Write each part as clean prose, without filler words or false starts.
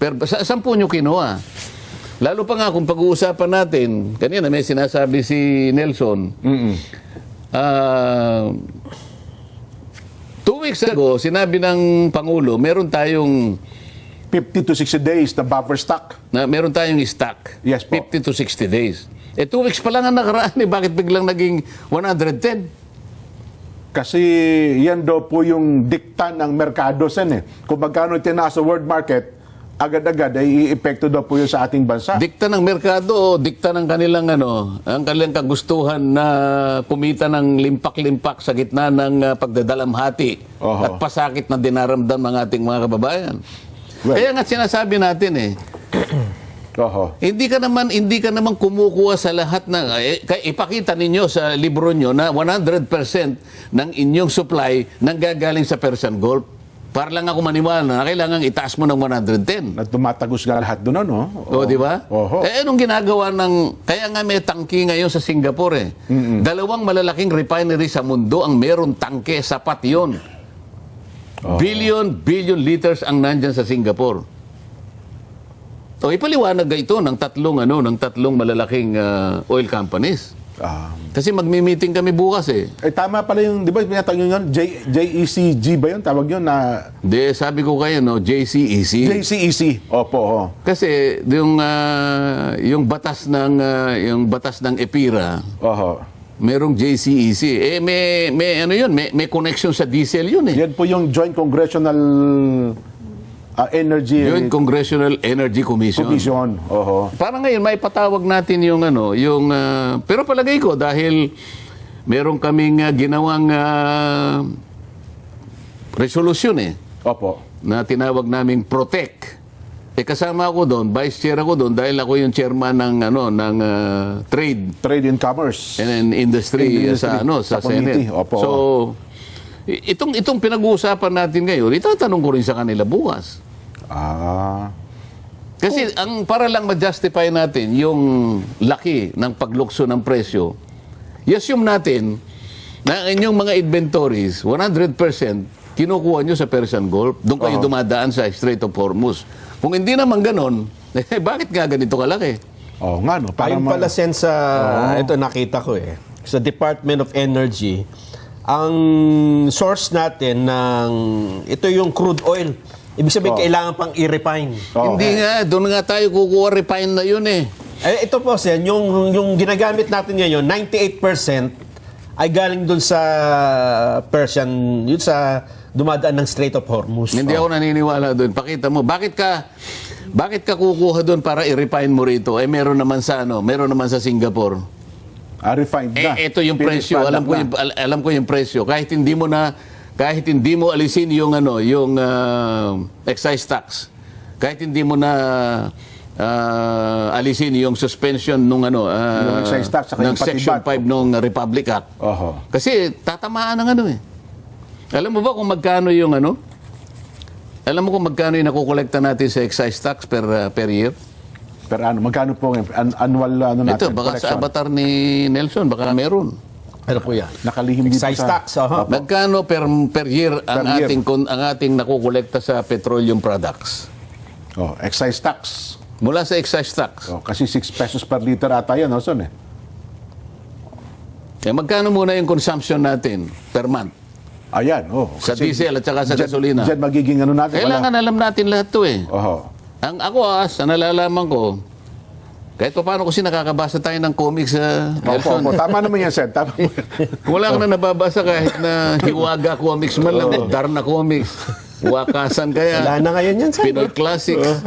Pero saan po nyo kinuha? Lalo pa nga kung pag-uusapan natin, kanina may sinasabi si Nelson, 2 weeks ago, sinabi ng Pangulo, meron tayong 50 to 60 days na buffer stock. meron tayong stock. Yes po. 50 to 60 days. 2 weeks pa lang ang nakaraan bakit biglang naging 110? Kasi yan daw po yung dikta ng merkado, Sen. Kung magkano tinaas sa world market, agad-agad ay i-epekto daw po yun sa ating bansa. Dikta ng merkado o dikta ng kanilang ang kanilang kagustuhan na kumita ng limpak-limpak sa gitna ng pagdadalamhati at pasakit na dinaramdam ng ating mga kababayan. Well, Kaya nga sinasabi natin Oho. hindi ka naman kumukuha sa lahat ng ipakita ninyo sa libro nyo na 100% ng inyong supply nanggagaling sa Persian Gulf. Para lang ako maniwala na kailangan itaas mo ng 110. At tumatagos nga lahat doon, no? O, di ba? Oho. Anong ginagawa kaya nga may tangke ngayon sa Singapore Dalawang malalaking refinery sa mundo ang meron tangke, sapat yun. Billion liters ang nandyan sa Singapore. O, ipaliwanag ito ng tatlong malalaking oil companies. Kasi magmi-meeting kami bukas Tama pala yung, di ba, pinatawag yun, JECG ba yun? Tawag yun na... De, sabi ko kayo, JCEC. JCEC. Opo. Kasi yung batas ng EPIRA, merong JCEC. May connection sa diesel yun Yan po yung Joint Congressional Energy... Joint Congressional Energy Commission. Oho. Para ngayon, may patawag natin pero palagay ko, dahil meron kaming ginawang resolusyon Opo. na tinawag naming PROTEC. Kasama ako doon, vice chair ako doon dahil ako yung chairman ng Trade and Commerce. and Industry sa committee. Senate. Opo. So, itong pinag-uusapan natin ngayon, itatanong ko rin sa kanila bukas. Kasi para lang ma-justify natin yung laki ng paglukso ng presyo, i-assume natin na inyong mga inventories, 100% kinukuha nyo sa Persian Gulf, doon kayo dumadaan sa Strait of Hormuz. Kung hindi naman ganon, bakit nga ganito kalaki? Nga, no? Ayun pala, Sen, ito nakita ko sa Department of Energy, ang source natin ito yung crude oil. Ibig sabihin, kailangan pang i-refine. Hindi nga, doon nga tayo kukuha refine na yun Ito po, Sen, yung ginagamit natin ngayon, 98% ay galing doon sa Persian, yun sa dumadaan ng Strait of Hormuz. Hindi ako naniniwala doon. Pakita mo, bakit ka kukuha doon para i-refine mo rito? Meron naman sa Singapore. Refined na. Ito yung presyo. Alam ko yung presyo. Kahit hindi mo alisin yung excise tax. Kahit hindi mo na alisin yung suspension nung yung excise tax saka ng yung Section 5 nung Republic Act. Kasi tatamaan ng Alam mo ba kung magkano yung Alam mo kung magkano yung nakukolekta natin sa excise tax per year? Per ano? Magkano po annual natin? Ito, baka sa avatar ni Nelson, baka meron. Ano po yan? Nakalihim dito Excise sa... tax. Magkano per year ang ating nakukolekta sa petroleum products? Excise tax. Mula sa excise tax. Kasi 6 pesos per liter ata yan, Son Magkano muna yung consumption natin per month? Ayan, Sa diesel at saka sa gasolina. Diyan magiging natin. Kailangan alam natin lahat to Ang ako sa nalalaman ko, kahit pa paano kasi nakakabasa tayo ng comics Nelson. Tama naman yan, Sen. Tama. Wala ka na nababasa kahit na Hiwaga comics man lang, Darna comics, Wakasan kaya. Wala na ngayon yan, Sen. Pinoy Classics.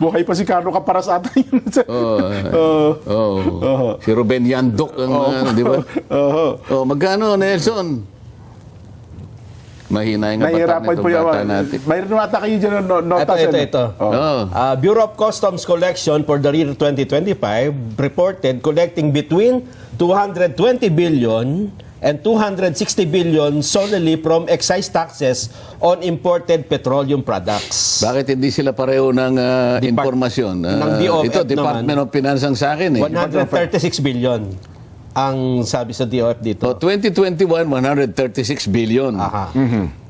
Buhay pa si Carlo Caparas ata yun, Sen. Si Ruben Yandok, di ba? Magkano, Nelson? Mahina yung nahihirapan po bata natin. Mayroon ata kayo dyan nota, Sen. Ito. Bureau of Customs Collection for the year 2025 reported collecting between 220 billion and 260 billion solely from excise taxes on imported petroleum products. Bakit hindi sila pareho ng impormasyon? Ng DOF Ito, Department of Finance ang sa akin 136 billion. ang sabi sa DOF dito. O, 2021, 136 billion. Aha.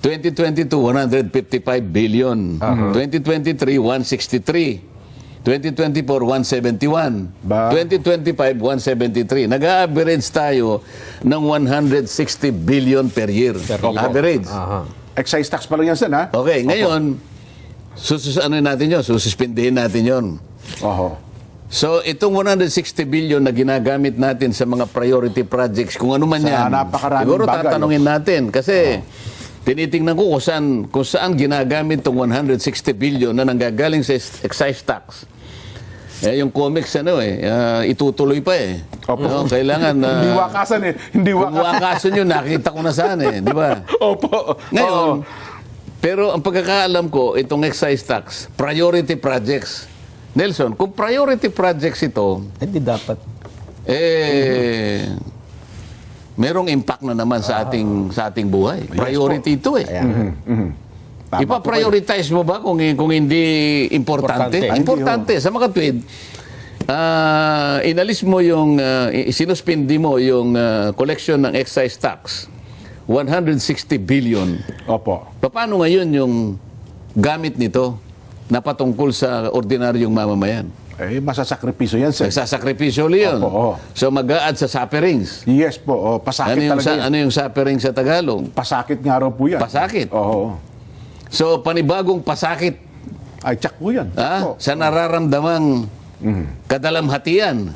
2022, 155 billion. 2023, 163. 2024, 171. Ba? 2025, 173. Nag-average tayo ng 160 billion per year. Average. Aha. Excise tax pa lang yan, Sen, ha? Okay, ngayon, ano natin yun? Sususpindihin natin yun. Oho. So, itong 160 billion na ginagamit natin sa mga priority projects, kung ano man Sa yan, napakaraming siguro bagay. tatanungin natin. Kasi, tinitingnan ko kung saan ginagamit itong 160 billion na nanggagaling sa excise tax. Yung comics, itutuloy pa eh. Opo. No, kailangan Hindi wakasan eh. Hindi kung wakasan. wakasan yun, nakita ko na saan eh. Di ba? Opo. Ngayon, Oo. pero ang pagkakaalam ko, itong excise tax, priority projects. Nelson, kung priority projects ito, Hindi dapat. merong impact na naman sa ating buhay. Priority ito eh. Tama Ipa-prioritize mo ba kung hindi importante? Importante. Importante. Sa mga tweet, inalis mo yung, sinuspindi mo yung collection ng excise tax. 160 billion. Opo. Paano ngayon yung gamit nito na patungkol sa ordinaryong mamamayan? Eh, masasakripiso yan, Sen. Nagsasakripisyo yun. Opo, oo. So mag-a-add sa sufferings. Yes po. Oh, pasakit talaga yan. Ano yung suffering sa Tagalog? Pasakit nga raw po yan. Pasakit. Oo. So panibagong pasakit Ay, tsak po yan. Opo. sa nararamdamang kadalamhatian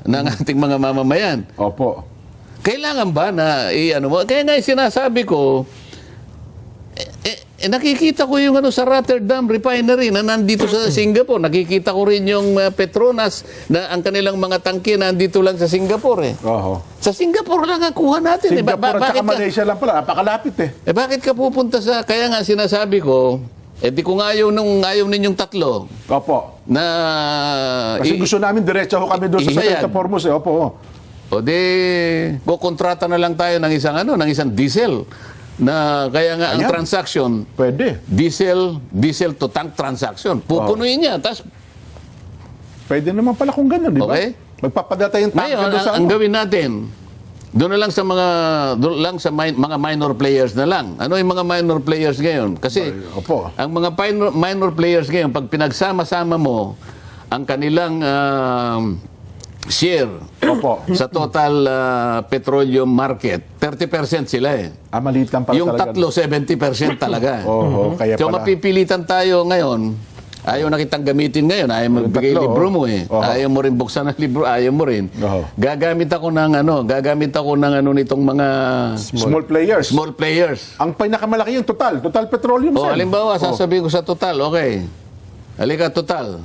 ng ating mga mamamayan. Opo. Kailangan ba na ano mo? Kaya nga sinasabi ko, nakikita ko yung sa Rotterdam Refinery na nandito sa Singapore. Nakikita ko rin yung Petronas na ang kanilang mga tangke nandito lang sa Singapore eh. Oho. Sa Singapore lang ang kuha natin. Singapore at Bakit saka Malaysia lang pala. Napakalapit eh. bakit ka pupunta sa... Kaya nga sinasabi ko, di kung ayaw ninyong tatlo Opo. na... Kasi gusto namin diretso ho kami doon sa Ihayan. Santa Formos eh. Opo. O di, kukontrata na lang tayo ng isang diesel na kaya nga ang Ayan. transaction, Pwede. diesel to tank transaction. Pupunuin niya. Tapos, Pwede naman pala kung ganun, di ba? Okay. Magpapadata yung tanke ngayon, doon sa ang ano. gawin natin, doon na lang sa mga minor players na lang. Ano yung mga minor players ngayon? Kasi, Opo. ang mga minor players ngayon, pag pinagsama-sama mo ang kanilang share Opo. sa total petroleum market, 30% sila eh. Maliit lang pala Yung talaga. tatlo, 70% talaga. Oho, kaya So pala. mapipilitan tayo ngayon. Ayaw na kitang gamitin ngayon. Ayaw magbigay tatlo, libro mo eh. Oho. Ayaw mo rin buksan ang libro. Ayaw mo rin. Oho. Gagamit ako ng nitong mga Small players. small players. Ang pinakamalaki yung Total Petroleum, O, Sen. halimbawa, sasabihin ko sa Total, okay. Halika, Total.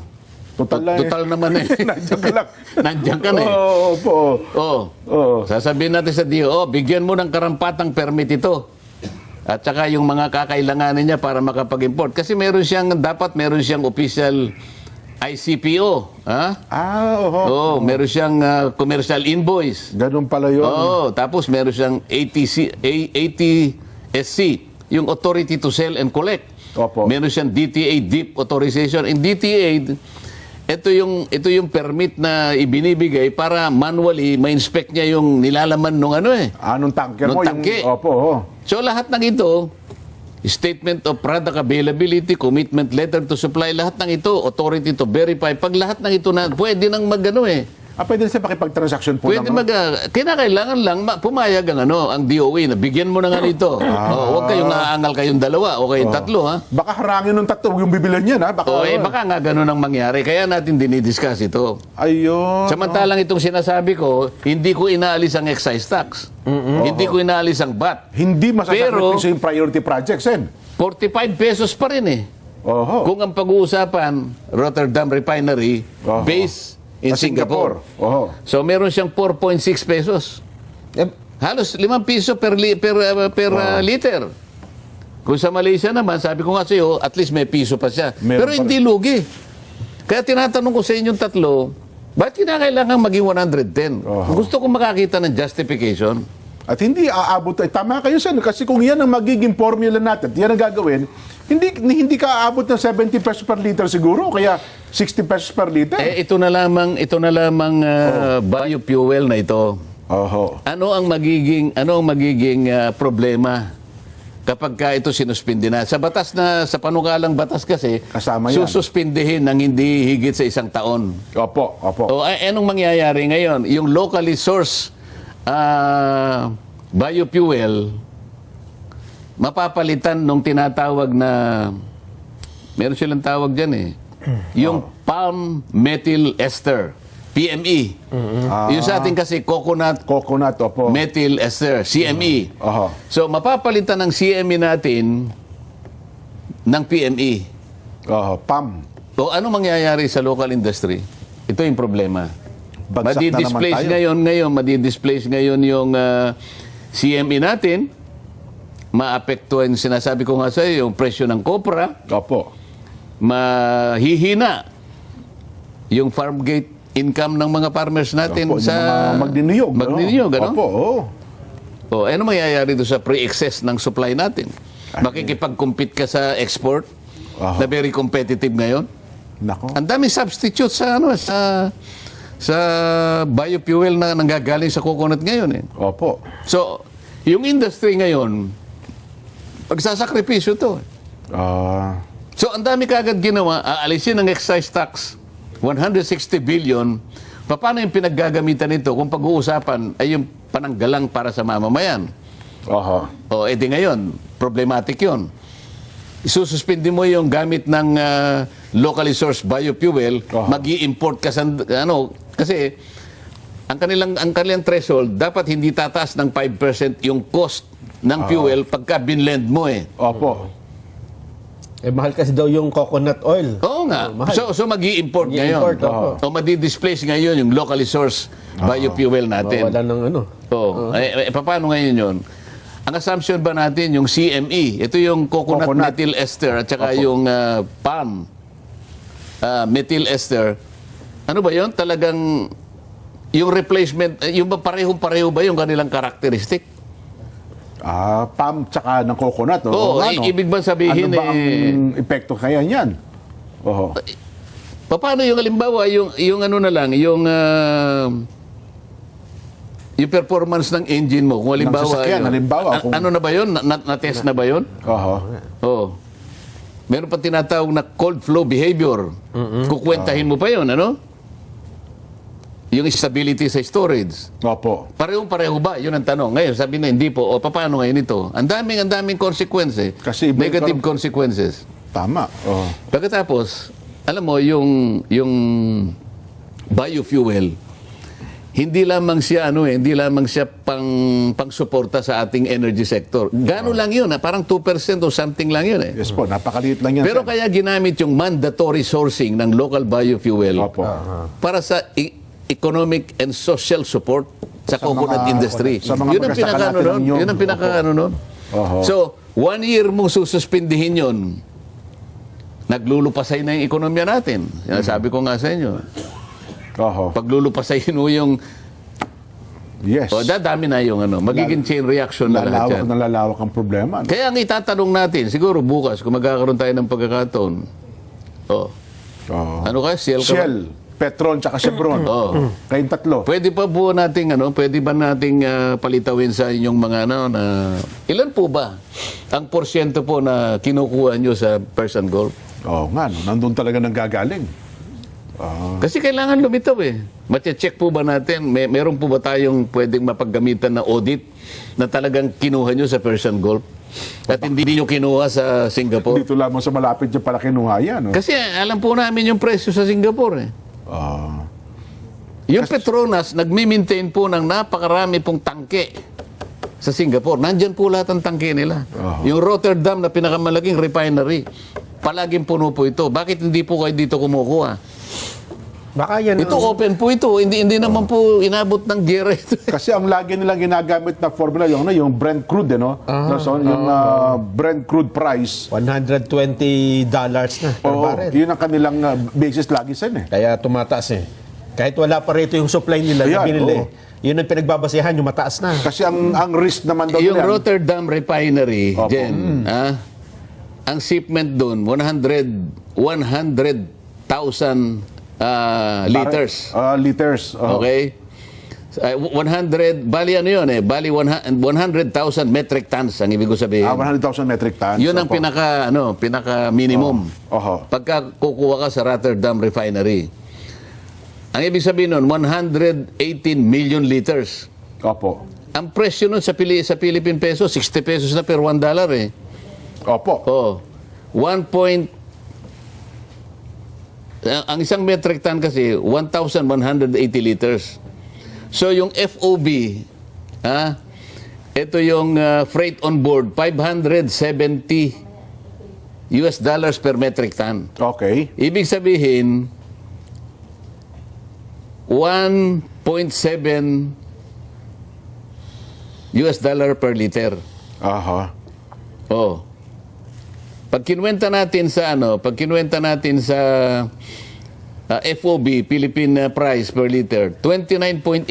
Total lang Total naman eh. Nandiyan ka lang. Nandiyan ka na eh. Oo, opo. Oh, Oo. sasabihin natin sa DO, bigyan mo ng karampatang permit ito. At saka yung mga kakailanganin niya para makapag-import. Kasi dapat meron siyang official ICPO. Ha? Oho. Oo, meron siyang commercial invoice. Ganun pala yun. Oo, tapos meron siyang ATSC, yung Authority to Sell and Collect. Opo. Meron siyang DTA, Deep Authorization. In DTA, ito yung permit na ibinibigay para manually ma-inspect niya yung nilalaman nung Anong tanker Nung mo? tangke. Opo. Oo. So lahat ng ito, statement of product availability, commitment letter to supply, lahat ng ito, authority to verify. Pag lahat ng ito na, pwede nang Pwede siya makipag-transaction po pwede naman. kinakailangan lang pumayag ang DOE na bigyan mo na nga nito. Huwag kayong naangal kayong dalawa o kayong tatlo ha. Baka harangin ng tatlo yung bibilan niya, ha? Baka, Baka nga ganun ang mangyari. Kaya natin dinidiscuss ito. Ayun. Samantalang itong sinasabi ko, hindi ko inaalis ang excise tax. Hindi ko inaalis ang VAT. Hindi masasakripisyo Pero- yung priority projects, Sen. 45 pesos pa rin eh. Oho. Kung ang pag-uusapan, Rotterdam Refinery, Oho. based in Sa Singapore. Oho. So meron siyang 4.6 pesos. Halos 5 piso per liter. Kung sa Malaysia naman, sabi ko nga sa iyo, at least may piso pa siya. Meron Pero pa hindi lugi. Kaya tinatanong ko sa inyong tatlo, bakit kinakailangan maging 110? Oho. Gusto ko makakita ng justification. At hindi aabot. Tama kayo, Sen. Kasi kung yan ang magiging formula natin, yan ang gagawin, hindi ka aabot ng 70 pesos per liter siguro, kaya 60 pesos per liter. ito na lamang biofuel na ito. Oho. Ano ang magiging problema kapag ka ito sinuspindi na? Sa panukalang batas kasi, Kasama yan. sususpindihin ng hindi higit sa 1 taon. Opo. O anong mangyayari ngayon? Yung locally sourced biofuel, mapapalitan nung tinatawag na, meron silang tawag dyan yung palm methyl ester, PME. Yung sa atin kasi coconut Opo. methyl ester, CME. Oho. So mapapalitan ng CME natin ng PME. Oho. Pam. So ano mangyayari sa local industry? Ito yung problema. Bagsak na naman Madi-displace tayo. madi-displace ngayon yung CME natin. Maapektuhan, sinasabi ko nga sa iyo, yung presyo ng kopra. Opo. Mahihina yung farm gate income ng mga farmers natin Opo, sa yung mga magniniyog. Magniniyog, ano? Opo, oo. O, ano mangyayari doon sa pre-excess ng supply natin? Makikipag-compete ka sa export Aha. na very competitive ngayon. Nako. Ang daming substitute sa sa biofuel na nanggagaling sa coconut ngayon. Opo. So, yung industry ngayon, pagsasakripisyo to. So, ang dami kagad ginawa, aalisin ang excise tax, 160 billion. Paano yung pinaggagamitan nito kung pag-uusapan ay yung pananggalang para sa mamamayan? Oho. O, edi ngayon, problematic yon. Isususpindi mo yung gamit ng locally sourced biofuel, Aha. mag-i-import ka sa, kasi ang kanilang threshold, dapat hindi tataas ng 5% yung cost ng fuel pagka binlend mo Opo. Mahal kasi daw yung coconut oil. Oo nga. Mahal. So mag-i-import ngayon. Mag-i-import, opo. O madi-displace ngayon yung locally sourced biofuel natin. Wala ng ano. Oo. Paano ngayon yun? Ang assumption ba natin, yung CME, ito yung coconut methyl ester at saka yung palm methyl ester, ano ba yun? Talagang yung replacement, yung ba parehong-pareho ba yung kanilang karakteristik? Pam tsaka ng coconut. Oo, ibig ba sabihin ano ba ang epekto kaya niyan? Oho. Paano yung halimbawa, yung ano na lang, yung performance ng engine mo, kung halimbawa, sasakyan, halimbawa, kung- ano na ba yun? Na-test na ba yun? Oho. Oo. Meron pa tinatawag na cold flow behavior. Kukwentahin mo pa yun, ano? Yung stability sa storage. Opo. Parehong-pareho ba? Yun ang tanong. Ngayon, sabi na hindi po. O, paano ngayon ito? Ang daming consequence. Kasi iba- Negative consequences. Tama. Oh. Pagkatapos, alam mo, yung biofuel, hindi lamang siya pang-suporta sa ating energy sector. Gano'n lang yun, parang 2% o something lang yun. Yes po, napakaliit lang yan. Pero sir. kaya ginamit yung mandatory sourcing ng local biofuel Opo. para sa economic and social support sa coconut mga- industry. sa mga Yun ang magsasaka pinaka-ano natin nun. ng niyog. Yun ang pinaka-ano nun. Oho. So, 1 year mong sususpindihin yun, naglulupasay na yung ekonomiya natin. Sabi ko nga sa inyo. Oho. Paglulupasayin mo yung, Yes. dadami na yung magiging chain reaction na lahat yan. Lalawak ang problema. No? Kaya ang itatanong natin, siguro bukas, kung magkakaroon tayo ng pagkakataon, Oho. ano ka, Shell ka ba? Shell, Petron, tsaka Chevron. Oo. Kayong tatlo. Pwede pa po nating pwede ba nating palitawin sa inyong mga na ilan po ba ang porsyento po na kinukuha nyo sa Persian Gulf? Oo nga, no? Nandun talaga nang gagaling. Kasi kailangan lumitaw Mache-check po ba natin, meron po ba tayong pwedeng mapaggamitan na audit na talagang kinuha nyo sa Persian Gulf? At hindi nyo kinuha sa Singapore? Dito lamang sa malapit yung pala kinuha yan. No? Kasi alam po namin yung presyo sa Singapore Yung Petronas, nagmi-maintain po ng napakarami pong tangke sa Singapore. Nandyan po lahat ang tangke nila. Yung Rotterdam na pinakamalaking refinery, palaging puno po ito. Bakit hindi po kayo dito kumukuha? Baka yan Ito open po ito. Hindi naman po inabot ng gera ito. Kasi ang lagi nilang ginagamit na formula yung Brent crude, no? So, yung Brent crude price. $120 na per Oo, barrel. yun ang kanilang basis lagi sen. Kaya tumataas Kahit wala pa rito yung supply nila na Ayan, binili, oo. Yun ang pinagbabasehan, yung mataas na. Kasi ang risk naman daw Yung nila, Rotterdam Refinery, Opo. Jen, ang shipment doon, 100,000 liters. liters. Okay? 100, bali ano yun bali 100,000 metric tons ang ibig ko sabihin. 100,000 metric tons. Yun ang Opo. pinaka minimum. Oho. Pagka kukuha ka sa Rotterdam Refinery. Ang ibig sabihin nun, 118 million liters. Opo. Ang presyo nun sa Philippine peso, 60 pesos na per $1 eh. Opo. Oh. 1 point ang isang metric ton kasi 1,180 liters. So yung FOB, ito yung freight on board, $570 per metric ton. Okay. Ibig sabihin, 1.7 per liter. Aha. Oh. Pag kinuwenta natin sa FOB, Philippine price per liter, 29.83